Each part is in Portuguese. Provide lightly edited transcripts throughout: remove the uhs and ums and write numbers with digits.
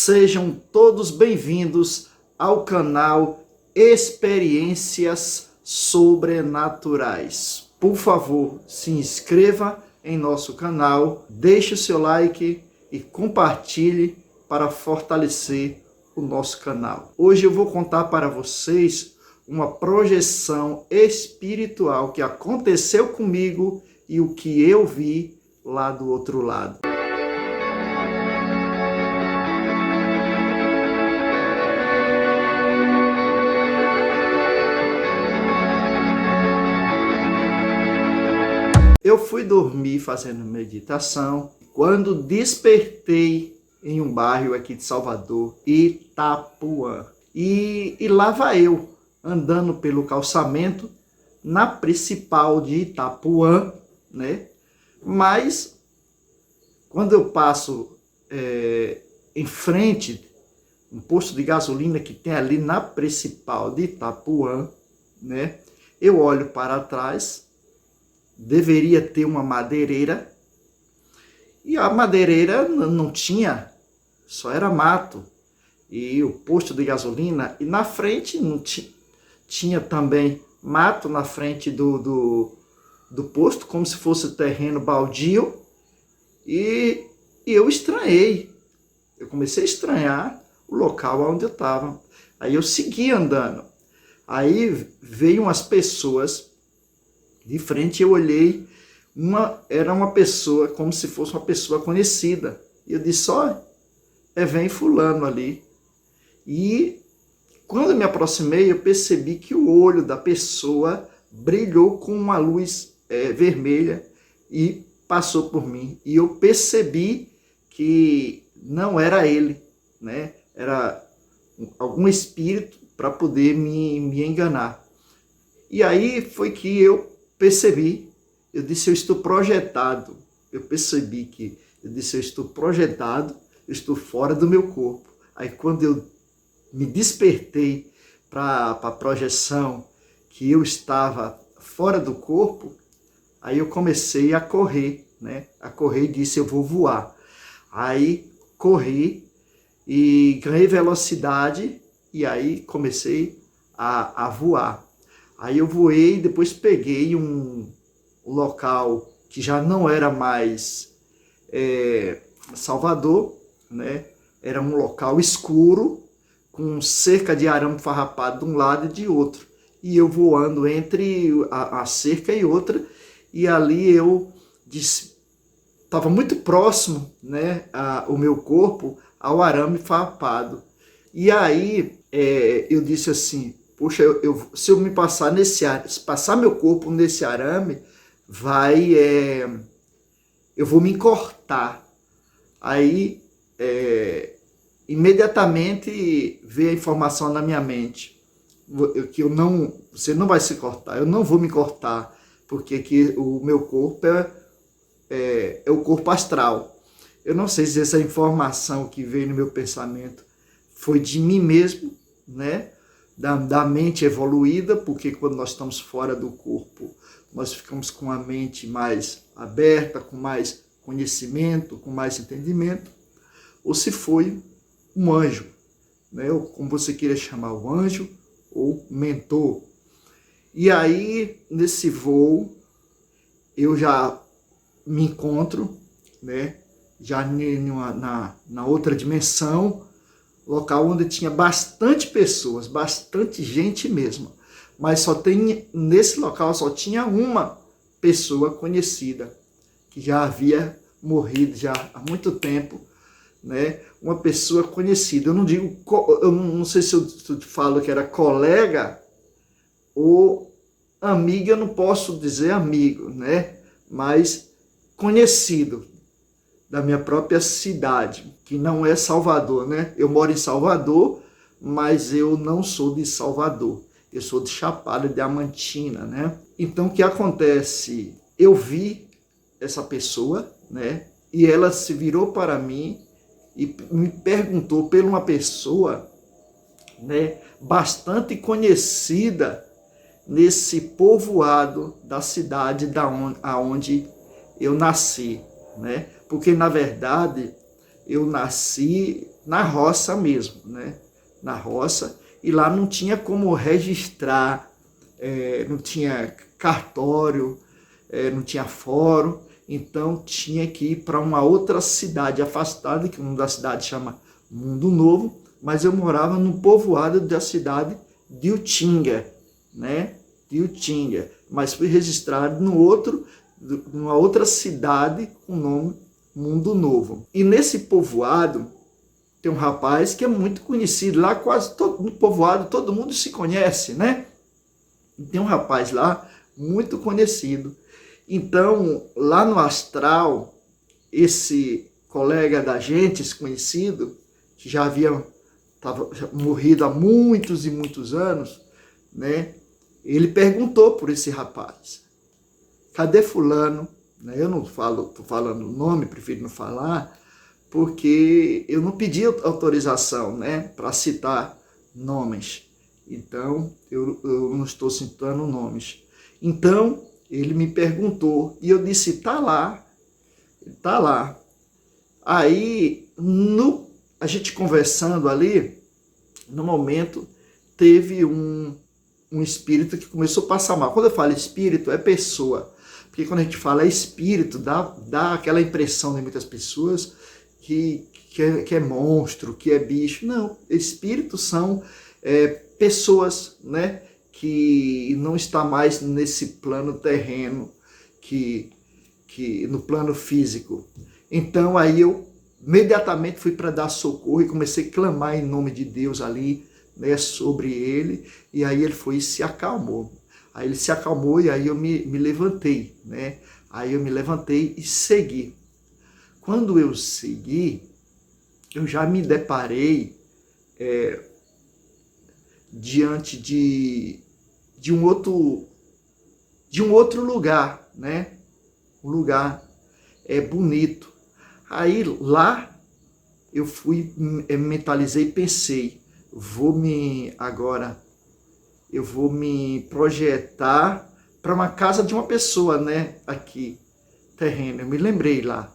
Sejam todos bem-vindos ao canal Experiências Sobrenaturais. Por favor, se inscreva em nosso canal, deixe o seu like e compartilhe para fortalecer o nosso canal. Hoje eu vou contar para vocês uma projeção espiritual que aconteceu comigo e o que eu vi lá do outro lado. Eu fui dormir fazendo meditação, quando despertei em um bairro aqui de Salvador, Itapuã. E lá vai eu, andando pelo calçamento, na principal de Itapuã, né? Mas, quando eu passo em frente, um posto de gasolina que tem ali na principal de Itapuã, né? Eu olho para trás, deveria ter uma madeireira, e a madeireira não tinha, só era mato, e o posto de gasolina, e na frente não tinha também mato na frente do posto, como se fosse terreno baldio, e eu estranhei, eu comecei a estranhar o local onde eu estava. Aí eu segui andando, aí veio umas pessoas de frente, eu olhei, era uma pessoa, como se fosse uma pessoa conhecida. E eu disse, vem fulano ali. E quando eu me aproximei, eu percebi que o olho da pessoa brilhou com uma luz vermelha e passou por mim. E eu percebi que não era ele, né? Era algum espírito para poder me enganar. E aí foi que eu percebi, eu disse, eu estou projetado. Eu percebi que, eu disse, eu estou projetado, eu estou fora do meu corpo. Aí quando eu me despertei para a projeção, que eu estava fora do corpo, aí eu comecei a correr, né? A correr e disse, eu vou voar. Aí corri e ganhei velocidade e aí comecei a voar. Aí eu voei, depois peguei um local que já não era mais Salvador, né? Era um local escuro, com cerca de arame farrapado de um lado e de outro. E eu voando entre a cerca e outra, e ali eu estava muito próximo, né, o meu corpo ao arame farrapado. E aí eu disse assim, puxa, se eu me passar se passar meu corpo nesse arame, eu vou me cortar. Aí, imediatamente veio a informação na minha mente, que você não vai se cortar, eu não vou me cortar, porque aqui o meu corpo é o corpo astral. Eu não sei se essa informação que veio no meu pensamento foi de mim mesmo, né? Da mente evoluída, porque quando nós estamos fora do corpo, nós ficamos com a mente mais aberta, com mais conhecimento, com mais entendimento, ou se foi um anjo, né? Ou como você queira chamar, o anjo ou mentor. E aí, nesse voo, eu já me encontro, né? Já na outra dimensão, local onde tinha bastante pessoas, bastante gente mesmo. Mas nesse local só tinha uma pessoa conhecida, que já havia morrido já há muito tempo, né? Uma pessoa conhecida. Eu não sei se eu te falo que era colega ou amiga, eu não posso dizer amigo, né? Mas conhecido, da minha própria cidade, que não é Salvador, né? Eu moro em Salvador, mas eu não sou de Salvador. Eu sou de Chapada Diamantina, né? Então, o que acontece? Eu vi essa pessoa, né? E ela se virou para mim e me perguntou por uma pessoa, né? Bastante conhecida nesse povoado da cidade aonde eu nasci, né? Porque, na verdade, eu nasci na roça mesmo, né? Na roça, e lá não tinha como registrar, não tinha cartório, não tinha fórum, então tinha que ir para uma outra cidade afastada, que o nome da cidade chama Mundo Novo, mas eu morava no povoado da cidade de Utinga, né? De Utinga, mas fui registrado numa outra cidade com o nome Mundo Novo. E nesse povoado tem um rapaz que é muito conhecido, lá quase todo no povoado todo mundo se conhece, né? E tem um rapaz lá muito conhecido. Então, lá no astral, esse colega da gente, esse conhecido, que já morrido há muitos e muitos anos, né? Ele perguntou por esse rapaz: cadê fulano? Eu não falo, estou falando o nome, prefiro não falar, porque eu não pedi autorização, né, para citar nomes. Então, eu não estou citando nomes. Então, ele me perguntou e eu disse: tá lá, tá lá. Aí, a gente conversando ali, no momento, teve um espírito que começou a passar mal. Quando eu falo espírito, é pessoa. Porque quando a gente fala espírito, dá aquela impressão de muitas pessoas que é monstro, que é bicho. Não, espíritos são pessoas, né, que não está mais nesse plano terreno, que no plano físico. Então aí eu imediatamente fui para dar socorro e comecei a clamar em nome de Deus ali, né, sobre ele, e aí ele foi e se acalmou. Aí ele se acalmou e aí eu me levantei, né? Aí eu me levantei e segui. Quando eu segui, eu já me deparei diante de um outro lugar, né? Um lugar bonito. Aí lá eu fui, mentalizei e pensei: eu vou me projetar para uma casa de uma pessoa, né, aqui, terreno. Eu me lembrei lá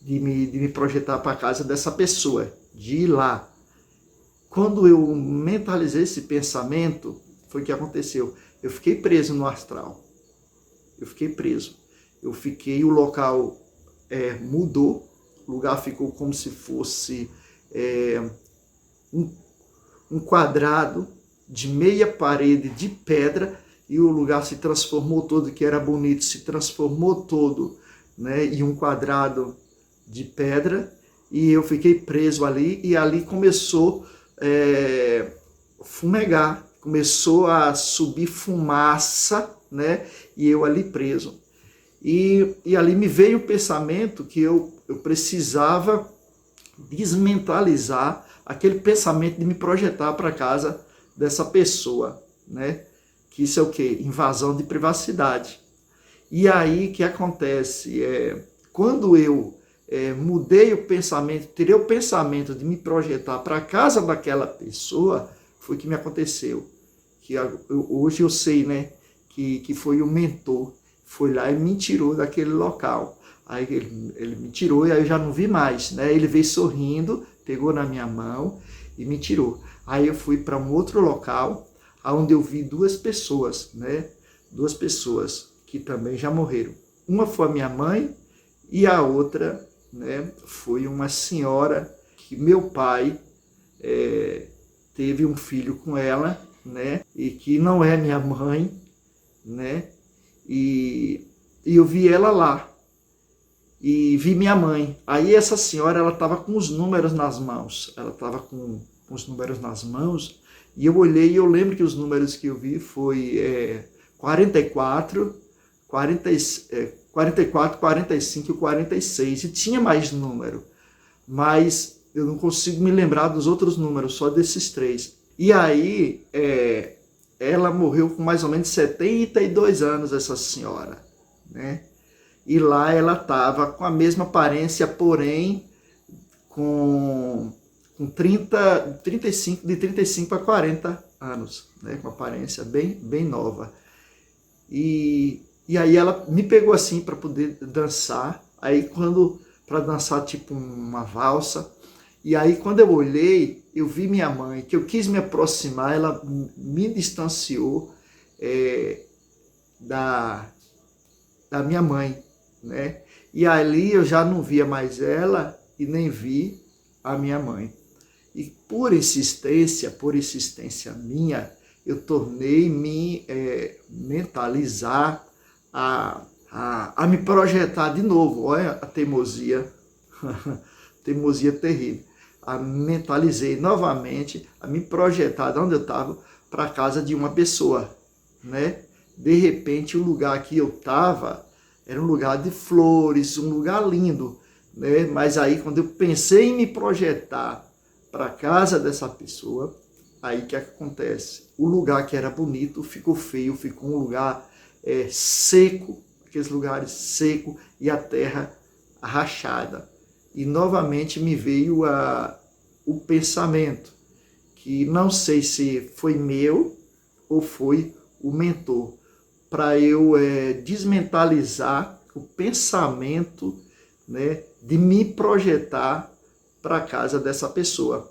de me projetar para a casa dessa pessoa, de ir lá. Quando eu mentalizei esse pensamento, foi o que aconteceu. Eu fiquei preso no astral. Eu fiquei preso. O local mudou, o lugar ficou como se fosse um quadrado de meia parede de pedra, e o lugar se transformou todo, que era bonito, se transformou todo, né, em um quadrado de pedra, e eu fiquei preso ali, e ali começou fumegar, começou a subir fumaça, né, e eu ali preso. E ali me veio o pensamento que eu precisava desmentalizar aquele pensamento de me projetar para casa dessa pessoa, né? Que isso é o quê? Invasão de privacidade. E aí o que acontece? Quando eu mudei o pensamento, tirei o pensamento de me projetar para a casa daquela pessoa, foi o que me aconteceu. Hoje eu sei, né? Que foi o mentor, foi lá e me tirou daquele local. Aí ele me tirou e aí eu já não vi mais, né? Ele veio sorrindo, pegou na minha mão e me tirou. Aí eu fui para um outro local, onde eu vi duas pessoas, né? Duas pessoas que também já morreram. Uma foi a minha mãe e a outra, né, foi uma senhora que meu pai teve um filho com ela, né? E que não é minha mãe, né? E eu vi ela lá. E vi minha mãe. Aí essa senhora, ela estava com os números nas mãos. Ela estava com os números nas mãos. E eu olhei e eu lembro que os números que eu vi foi 44, 45 e 46. E tinha mais número. Mas eu não consigo me lembrar dos outros números, só desses três. E aí, ela morreu com mais ou menos 72 anos, essa senhora, né? E lá ela estava com a mesma aparência, porém com 35 a 40 anos, né? Com uma aparência bem nova. E aí ela me pegou assim para poder dançar. Aí para dançar tipo uma valsa, E aí, quando eu olhei, eu vi minha mãe, que eu quis me aproximar, ela me distanciou da, da minha mãe, né? E ali eu já não via mais ela e nem vi a minha mãe. E por insistência minha, eu tornei me mentalizar, a me projetar de novo. Olha a teimosia, teimosia terrível. Mentalizei novamente, a me projetar de onde eu estava para a casa de uma pessoa, né? De repente, o lugar que eu estava era um lugar de flores, um lugar lindo, né? Mas aí, quando eu pensei em me projetar para a casa dessa pessoa, aí que acontece? O lugar que era bonito ficou feio, ficou um lugar seco, aqueles lugares secos e a terra rachada. E novamente me veio o pensamento, que não sei se foi meu ou foi o mentor, para eu desmentalizar o pensamento, né, de me projetar para a casa dessa pessoa.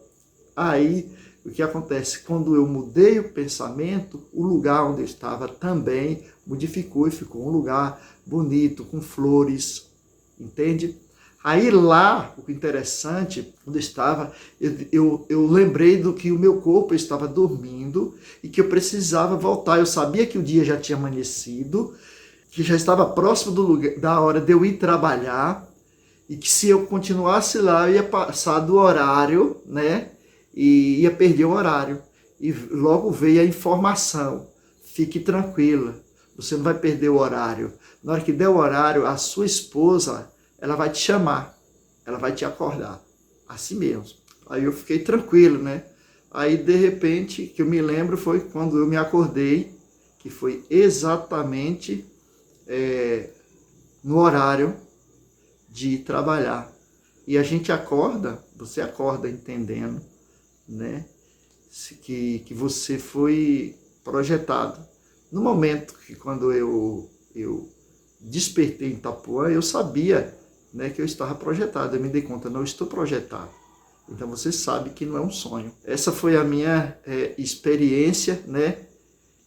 Aí, o que acontece? Quando eu mudei o pensamento, o lugar onde eu estava também modificou e ficou um lugar bonito, com flores, entende? Aí lá, o interessante, onde eu estava, eu lembrei do que o meu corpo estava dormindo e que eu precisava voltar. Eu sabia que o dia já tinha amanhecido, que já estava próximo da hora de eu ir trabalhar, e que se eu continuasse lá, eu ia passar do horário, né? E ia perder o horário. E logo veio a informação: fique tranquila, você não vai perder o horário. Na hora que der o horário, a sua esposa, ela vai te chamar, ela vai te acordar. Assim mesmo. Aí eu fiquei tranquilo, né? Aí, de repente, que eu me lembro foi quando eu me acordei, que foi exatamente no horário de trabalhar. E a gente acorda, você acorda entendendo, né, que você foi projetado. No momento que quando eu despertei em Itapuã, eu sabia, né, que eu estava projetado. Eu me dei conta, não estou projetado. Então você sabe que não é um sonho. Essa foi a minha experiência, né?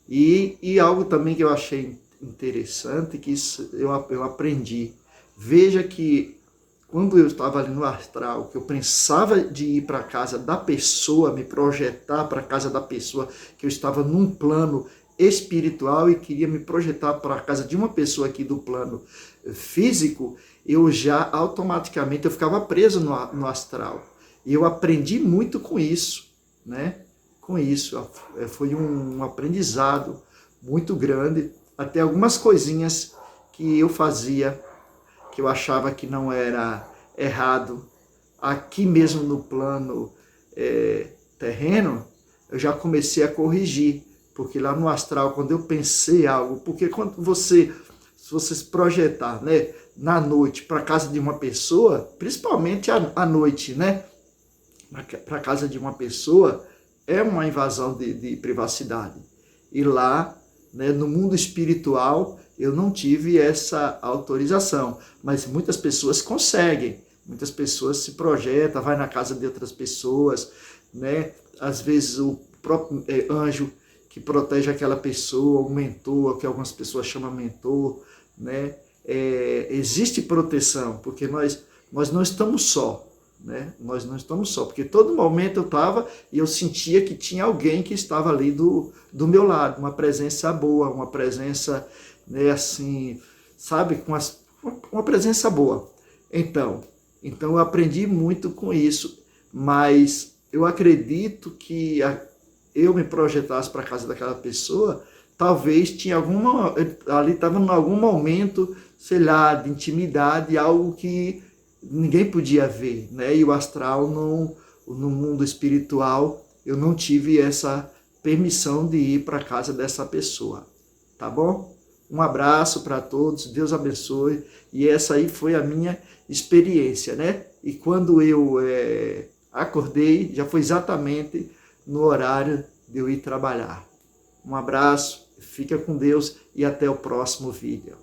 E algo também que eu achei interessante, que isso eu aprendi. Veja que quando eu estava ali no astral, que eu pensava de ir para a casa da pessoa, me projetar para a casa da pessoa, que eu estava num plano espiritual e queria me projetar para a casa de uma pessoa aqui do plano físico, eu já automaticamente eu ficava preso no astral. E eu aprendi muito com isso, né? Com isso, foi um aprendizado muito grande, até algumas coisinhas que eu fazia, que eu achava que não era errado, aqui mesmo no plano terreno, eu já comecei a corrigir, porque lá no astral, quando eu pensei algo, porque quando se você se projetar, né, na noite para a casa de uma pessoa, principalmente à noite, né, para a casa de uma pessoa, é uma invasão de privacidade. E lá, né, no mundo espiritual, eu não tive essa autorização, mas muitas pessoas conseguem, muitas pessoas se projetam, vai na casa de outras pessoas, né? Às vezes o próprio anjo que protege aquela pessoa, o mentor, que algumas pessoas chamam mentor, né? Existe proteção, porque nós não estamos só, né? Nós não estamos só, porque todo momento eu estava e eu sentia que tinha alguém que estava ali do meu lado, uma presença boa, uma presença, né, assim, sabe, uma presença boa. Então eu aprendi muito com isso, mas eu acredito que eu me projetasse para a casa daquela pessoa, talvez tinha ali estava em algum momento, sei lá, de intimidade, algo que ninguém podia ver, né? E o astral, no mundo espiritual, eu não tive essa permissão de ir para a casa dessa pessoa, tá bom? Um abraço para todos, Deus abençoe. E essa aí foi a minha experiência, né? E quando eu acordei, já foi exatamente no horário de eu ir trabalhar. Um abraço, fica com Deus e até o próximo vídeo.